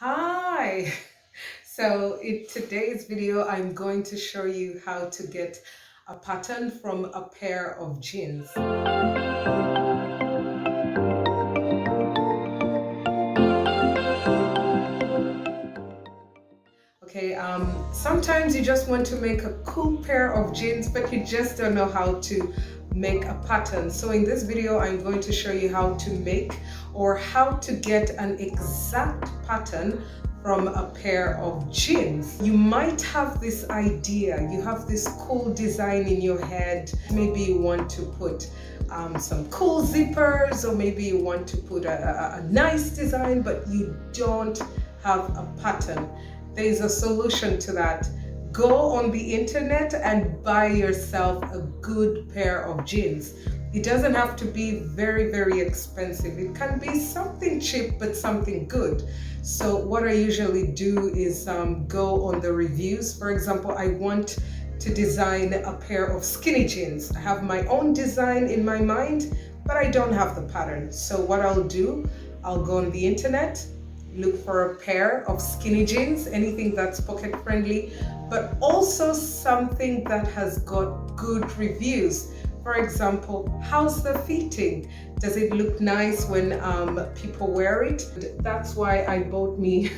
Hi! So in today's video, I'm going to show you how to get a pattern from a pair of jeans. Okay, sometimes you just want to make a cool pair of jeans, but you just don't know how to make a pattern. So in this video, I'm going to show you how to make or how to get an exact pattern from a pair of jeans. You might have this idea, you have this cool design in your head. Maybe you want to put some cool zippers, or maybe you want to put a nice design, but you don't have a pattern. There is a solution to that. Go on the internet and buy yourself a good pair of jeans. It doesn't have to be very, very expensive. It can be something cheap, but something good. So what I usually do is go on the reviews. For example, I want to design a pair of skinny jeans. I have my own design in my mind, but I don't have the pattern. So what I'll do, I'll go on the internet, look for a pair of skinny jeans, anything that's pocket friendly, but also something that has got good reviews. For example, how's the fitting? Does it look nice when people wear it? That's why I bought me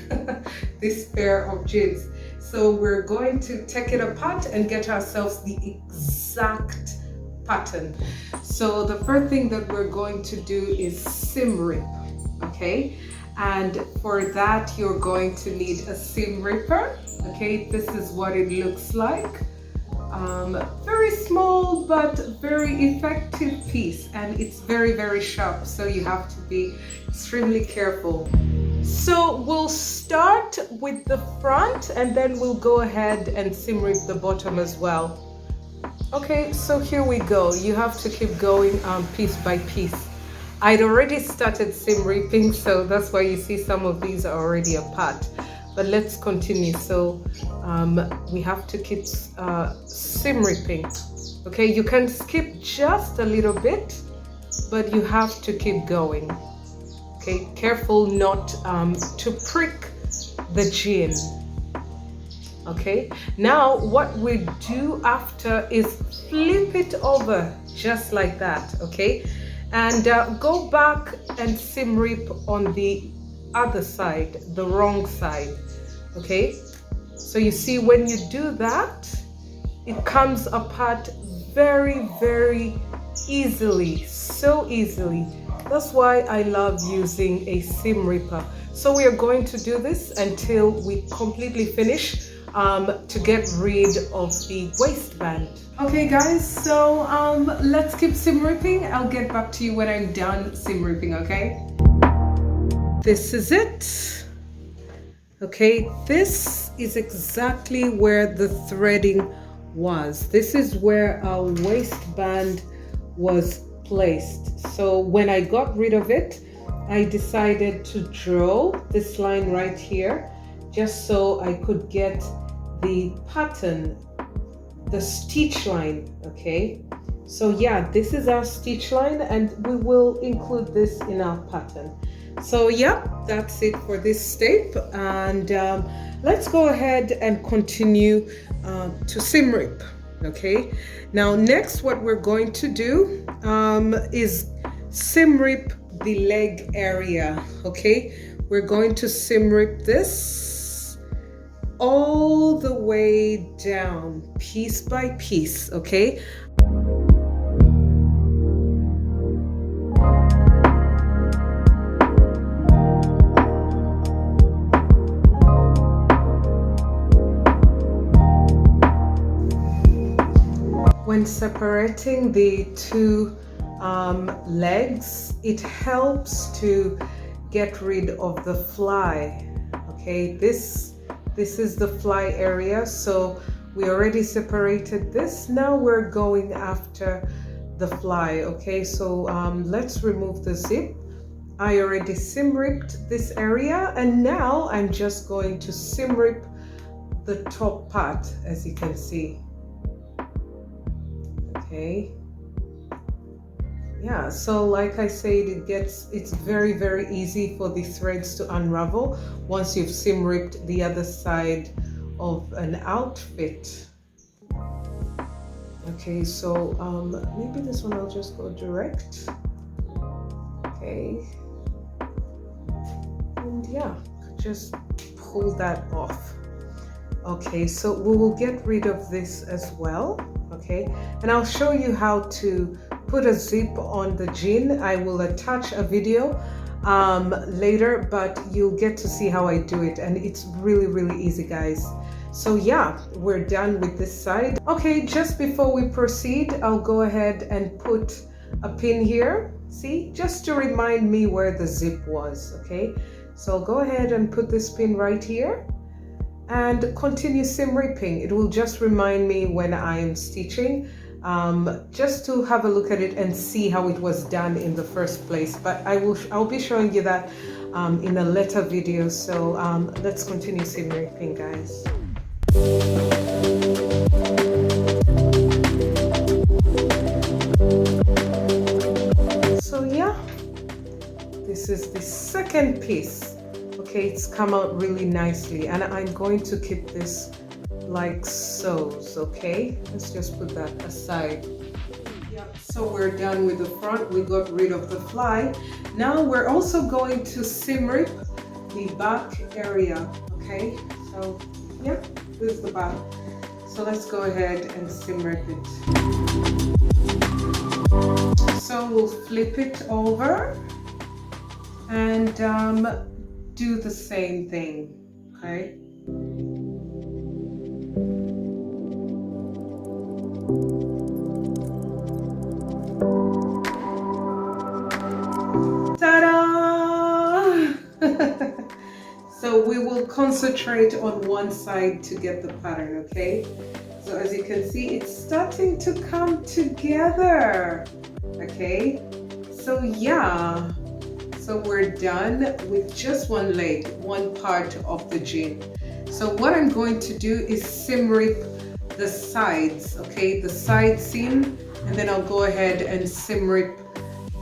this pair of jeans. So we're going to take it apart and get ourselves the exact pattern. So the first thing that we're going to do is seam rip, okay? And for that, you're going to need a seam ripper. Okay, this is what it looks like. Very small but very effective piece, and it's very, very sharp, so you have to be extremely careful. So we'll start with the front and then we'll go ahead and seam rip the bottom as well. Okay, so here we go. You have to keep going piece by piece. I'd already started seam ripping, so that's why you see some of these are already apart. But let's continue. So we have to keep seam ripping. Okay, you can skip just a little bit, but you have to keep going. Okay, careful not to prick the jean. Okay, now what we do after is flip it over just like that. Okay, and go back and seam rip on the other side, the wrong side. Okay, so you see when you do that, it comes apart very, very easily, so easily. That's why I love using a seam ripper. So we are going to do this until we completely finish to get rid of the waistband. Okay guys, so let's keep seam ripping. I'll get back to you when I'm done seam ripping, okay? This is it. Okay, this is exactly where the threading was. This is where our waistband was placed. So when I got rid of it, I decided to draw this line right here, just so I could get the pattern, the stitch line. Okay, so yeah, this is our stitch line and we will include this in our pattern. So yeah, that's it for this step, and let's go ahead and continue to seam rip. Okay, now next what we're going to do is seam rip the leg area. Okay, we're going to seam rip this all the way down, piece by piece. Okay, when separating the two legs, it helps to get rid of the fly. Okay, this is the fly area, so we already separated this. Now we're going after the fly. Okay, so let's remove the zip. I already seam ripped this area, and now I'm just going to seam rip the top part, as you can see. Okay, Yeah, so like I said, it's very, very easy for the threads to unravel once you've seam ripped the other side of an outfit. Okay, so maybe this one I'll just go direct. Okay, and yeah, just pull that off. Okay, so we will get rid of this as well. Okay, and I'll show you how to put a zip on the jean. I will attach a video later, but you'll get to see how I do it, and it's really, really easy, guys. So yeah, we're done with this side. Okay, just before we proceed, I'll go ahead and put a pin here, see, just to remind me where the zip was. Okay, so I'll go ahead and put this pin right here and continue seam ripping. It will just remind me when I'm stitching, just to have a look at it and see how it was done in the first place. But I'll be showing you that in a later video. So let's continue seam ripping, guys. So yeah, this is the second piece. Okay, it's come out really nicely, and I'm going to keep this like so. Okay, let's just put that aside. Yeah, so we're done with the front. We got rid of the fly. Now we're also going to seam rip the back area. Okay, so yeah, this is the back. So let's go ahead and seam rip it. So we'll flip it over and do the same thing. Okay. Ta-da! So we will concentrate on one side to get the pattern, okay? So as you can see, it's starting to come together, okay? So yeah, so we're done with just one leg, one part of the jean. So what I'm going to do is seam rip the sides, okay? The side seam, and then I'll go ahead and seam rip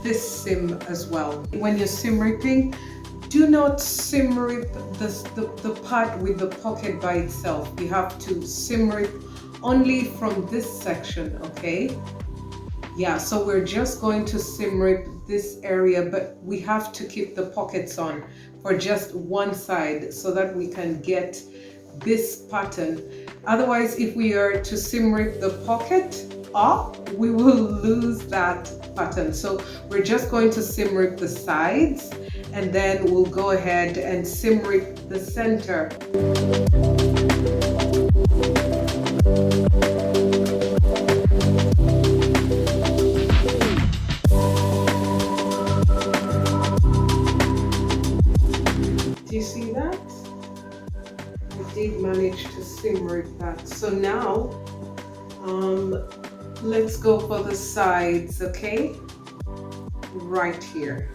this seam as well. When you're seam ripping, do not seam rip the part with the pocket by itself. You have to seam rip only from this section, okay? Yeah, so we're just going to seam rip this area, but we have to keep the pockets on for just one side so that we can get this pattern. Otherwise, if we are to seam rip the pocket off, we will lose that pattern. So we're just going to seam rip the sides, and then we'll go ahead and seam rip the center. Do you see that? I did manage to seam rip that. So now let's go for the sides, okay? Right here.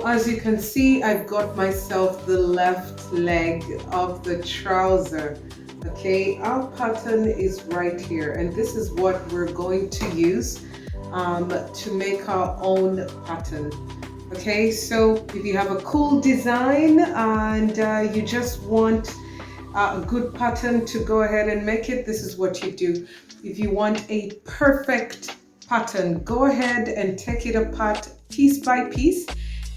As you can see, I've got myself the left leg of the trouser. Okay, our pattern is right here, and this is what we're going to use to make our own pattern. Okay, so if you have a cool design and you just want a good pattern to go ahead and make it, this is what you do. If you want a perfect pattern, go ahead and take it apart piece by piece.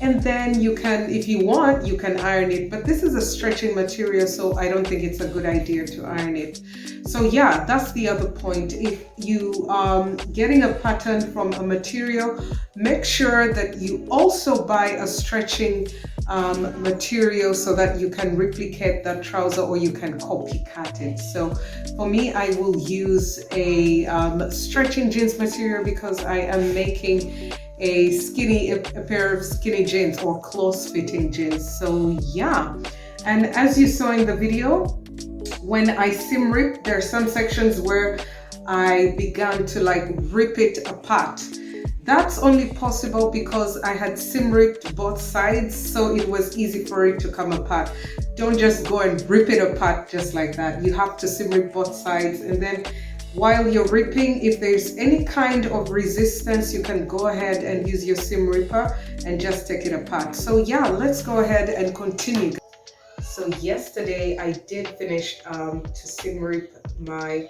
And then you can, if you want, you can iron it. But this is a stretching material, so I don't think it's a good idea to iron it. So yeah, that's the other point. If you getting a pattern from a material, make sure that you also buy a stretching material so that you can replicate that trouser, or you can copycat it. So for me, I will use a stretching jeans material because I am making a pair of skinny jeans or close fitting jeans. So yeah, and as you saw in the video, when I seam rip, there are some sections where I began to like rip it apart. That's only possible because I had seam ripped both sides, so it was easy for it to come apart. Don't just go and rip it apart just like that. You have to seam rip both sides, and then while you're ripping, if there's any kind of resistance, you can go ahead and use your seam ripper and just take it apart. So yeah, let's go ahead and continue. So yesterday I did finish to seam rip my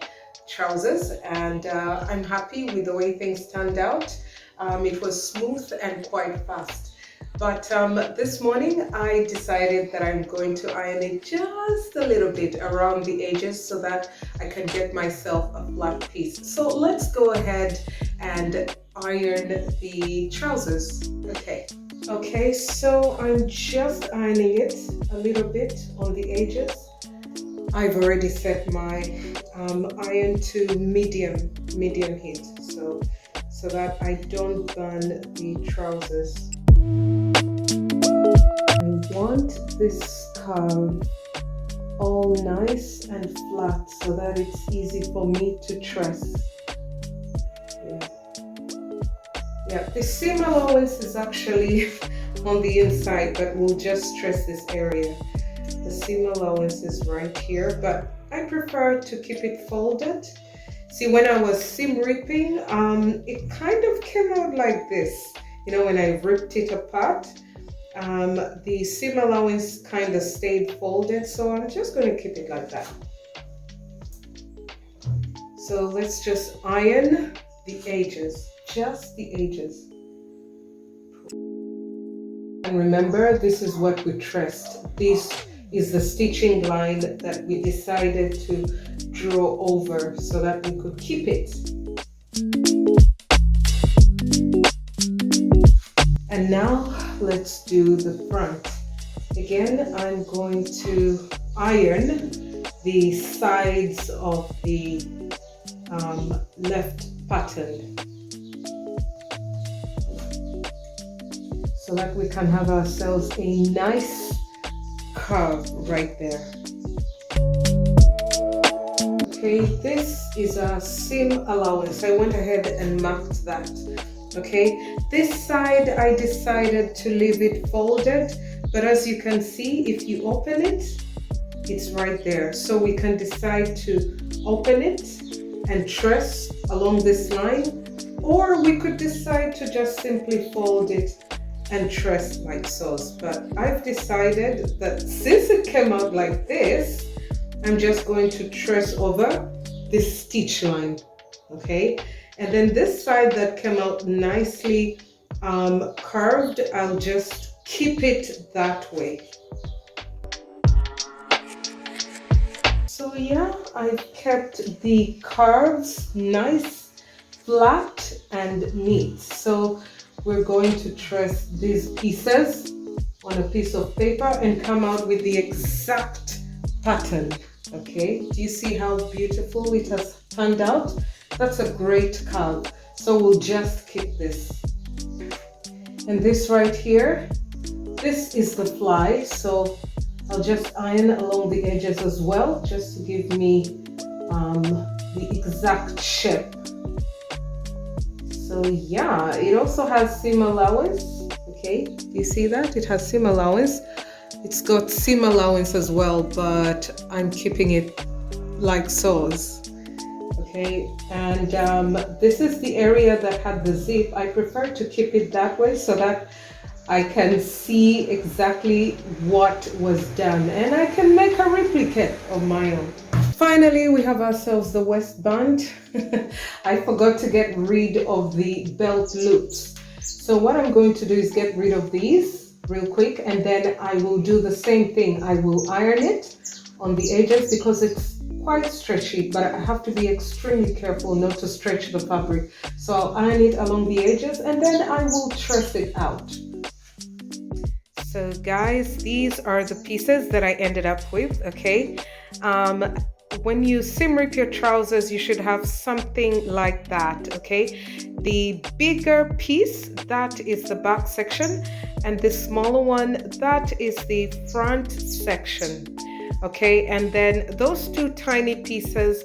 trousers, and I'm happy with the way things turned out. It was smooth and quite fast. But this morning I decided that I'm going to iron it just a little bit around the edges so that I can get myself a flat piece. So let's go ahead and iron the trousers. Okay, so I'm just ironing it a little bit on the edges. I've already set my iron to medium heat, so that I don't burn the trousers. I want this curve all nice and flat so that it's easy for me to truss. Yeah, the seam allowance is actually on the inside, but we'll just stress this area. The seam allowance is right here, but I prefer to keep it folded. See, when I was seam ripping, it kind of came out like this. You know, when I ripped it apart, the seam allowance kind of stayed folded, so I'm just going to keep it like that. So let's just iron the edges, just the edges. And remember, this is what we traced. This is the stitching line that we decided to draw over so that we could keep it. And now let's do the front. Again, I'm going to iron the sides of the left pattern so that we can have ourselves a nice curve right there. Okay, this is a seam allowance. I went ahead and marked that. Okay, this side I decided to leave it folded, but as you can see, if you open it, it's right there. So we can decide to open it and truss along this line, or we could decide to just simply fold it and truss like so. But I've decided that since it came out like this, I'm just going to truss over this stitch line, okay? And then this side that came out nicely curved, I'll just keep it that way. So yeah, I've kept the curves nice, flat and neat. So we're going to truss these pieces on a piece of paper and come out with the exact pattern. Okay, do you see how beautiful it has turned out? That's a great curve. So we'll just keep this. And this right here, this is the fly. So I'll just iron along the edges as well, just to give me the exact shape. So yeah, it also has seam allowance. Okay, do you see that? It has seam allowance. It's got seam allowance as well, but I'm keeping it like so. Okay, and this is the area that had the zip. I prefer to keep it that way so that I can see exactly what was done, and I can make a replicate of my own. Finally, we have ourselves the waistband. I forgot to get rid of the belt loops. So what I'm going to do is get rid of these real quick, and then I will do the same thing. I will iron it on the edges because it's quite stretchy, but I have to be extremely careful not to stretch the fabric. So I'll iron it along the edges, and then I will truss it out. So guys, these are the pieces that I ended up with, okay? When you seam rip your trousers, you should have something like that, okay? The bigger piece, that is the back section, and the smaller one, that is the front section. Okay, and then those two tiny pieces,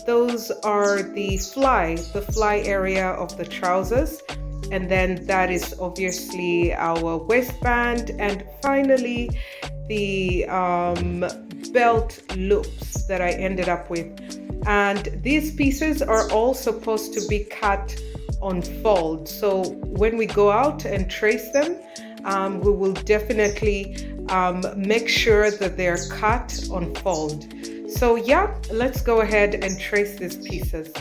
those are the fly area of the trousers. And then that is obviously our waistband. And finally, the belt loops that I ended up with. And these pieces are all supposed to be cut on fold. So when we go out and trace them, we will definitely make sure that they're cut on fold. So yeah, let's go ahead and trace these pieces.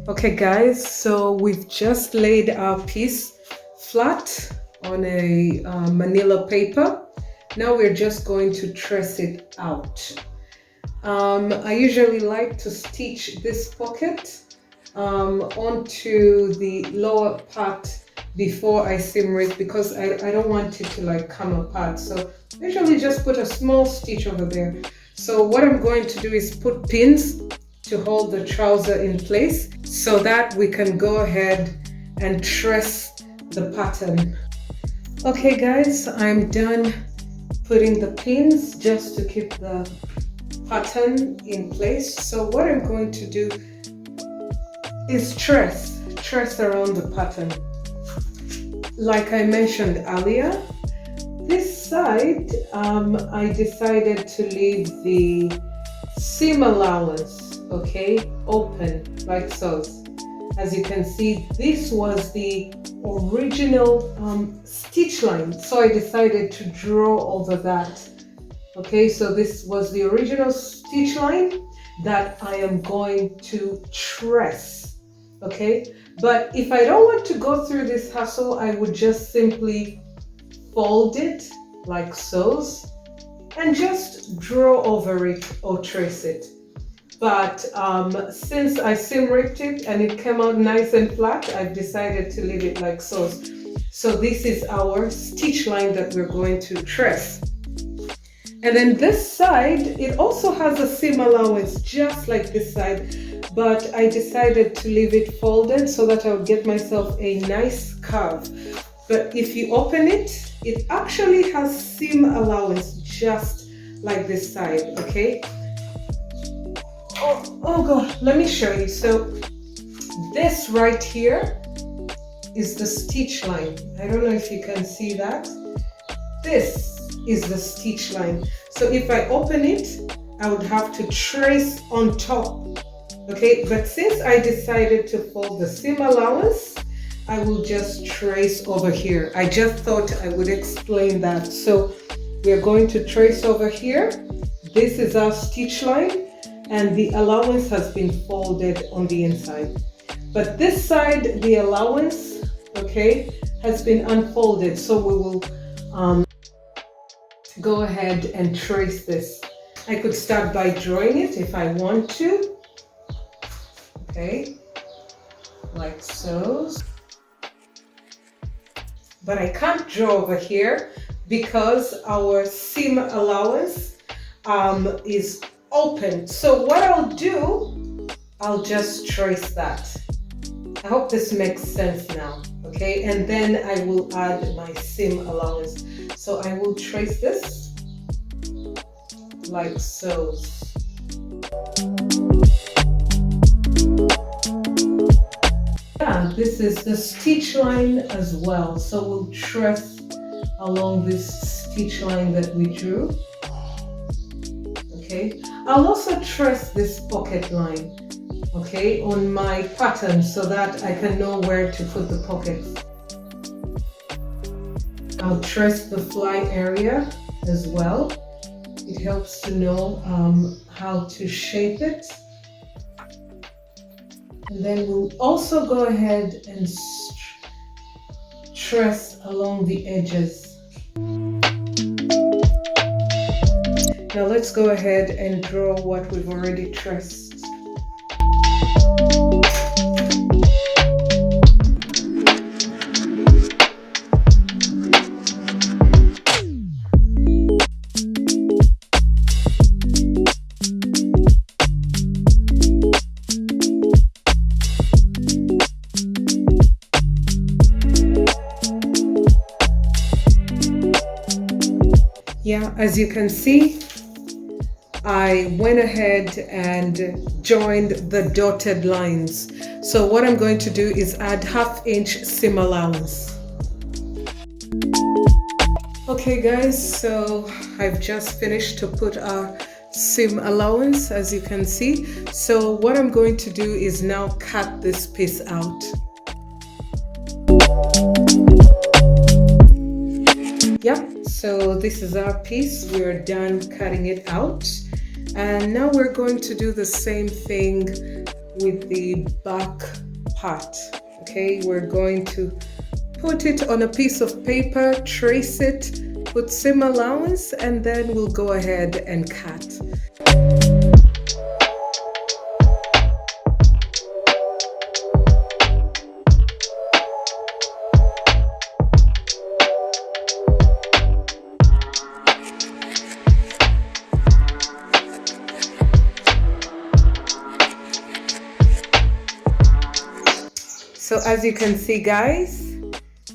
Okay guys, so we've just laid our piece flat on a manila paper. Now we're just going to trace it out. I usually like to stitch this pocket onto the lower part before I seam rip, because I don't want it to like come apart. So I usually just put a small stitch over there. So what I'm going to do is put pins to hold the trouser in place so that we can go ahead and trace the pattern. Okay guys, I'm done putting the pins just to keep the pattern in place. So what I'm going to do is trace around the pattern. Like I mentioned earlier, this side I decided to leave the seam allowance, okay, open like so. As you can see, this was the original stitch line, so I decided to draw over that. Okay, so this was the original stitch line that I am going to trace. Okay, but if I don't want to go through this hassle, I would just simply fold it like so and just draw over it or trace it. But since I seam ripped it and it came out nice and flat, I've decided to leave it like so. So this is our stitch line that we're going to trace. And then this side, it also has a seam allowance just like this side, but I decided to leave it folded so that I would get myself a nice curve. But if you open it, it actually has seam allowance just like this side, okay? Oh God, let me show you. So this right here is the stitch line. I don't know if you can see that. This is the stitch line. So if I open it, I would have to trace on top. Okay, but since I decided to fold the seam allowance, I will just trace over here. I just thought I would explain that. So we're going to trace over here. This is our stitch line, and the allowance has been folded on the inside. But this side, the allowance, okay, has been unfolded. So we will go ahead and trace this. I could start by drawing it if I want to. Okay, like so. But I can't draw over here because our seam allowance is open. So what I'll do, I'll just trace that. I hope this makes sense now, okay? And then I will add my seam allowance. So I will trace this like so. Yeah, this is the stitch line as well. So we'll trace along this stitch line that we drew. Okay, I'll also trace this pocket line, okay, on my pattern so that I can know where to put the pockets. I'll trace the fly area as well. It helps to know how to shape it. And then we'll also go ahead and trace along the edges. Now let's go ahead and draw what we've already traced. Yeah, as you can see, I went ahead and joined the dotted lines. So what I'm going to do is add 1/2 inch seam allowance. Okay guys, so I've just finished to put our seam allowance, as you can see. So what I'm going to do is now cut this piece out. Yep, so this is our piece. We're done cutting it out. And now we're going to do the same thing with the back part. Okay, we're going to put it on a piece of paper, trace it, put seam allowance, and then we'll go ahead and cut. So as you can see guys,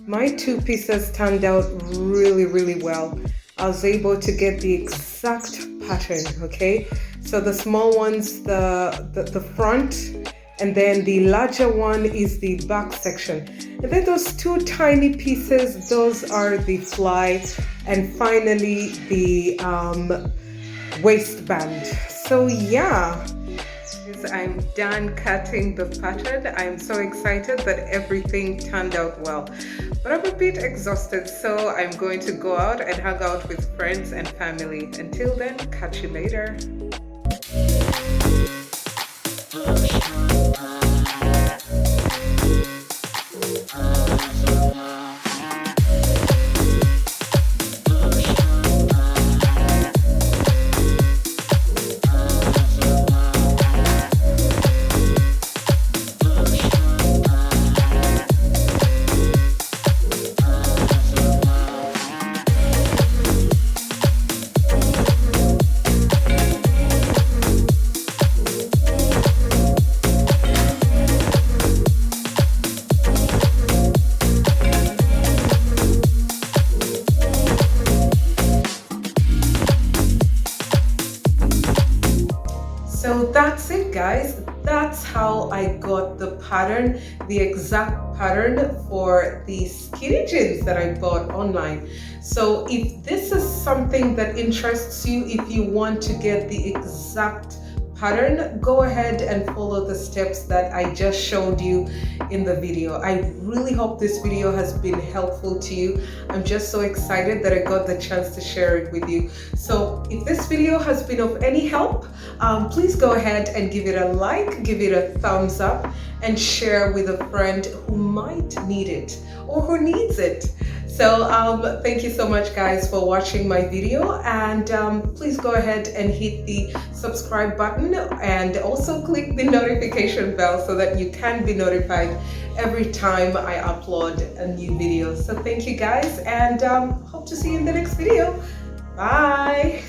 my two pieces turned out really well. I was able to get the exact pattern, okay? So the small one's the front, and then the larger one is the back section. And then those two tiny pieces, those are the fly, and finally the waistband. So yeah. I'm done cutting the pattern. I'm so excited that everything turned out well, but I'm a bit exhausted, so I'm going to go out and hang out with friends and family. Until then, catch you later. So that's it guys, that's how I got the pattern, the exact pattern for the skinny jeans that I bought online. So if this is something that interests you, if you want to get the exact pattern, go ahead and follow the steps that I just showed you in the video. I really hope this video has been helpful to you. I'm just so excited that I got the chance to share it with you. So if this video has been of any help, please go ahead and give it a like, give it a thumbs up, and share with a friend who might need it or who needs it. So thank you so much guys for watching my video, and please go ahead and hit the subscribe button and also click the notification bell so that you can be notified every time I upload a new video. So thank you guys, and hope to see you in the next video. Bye.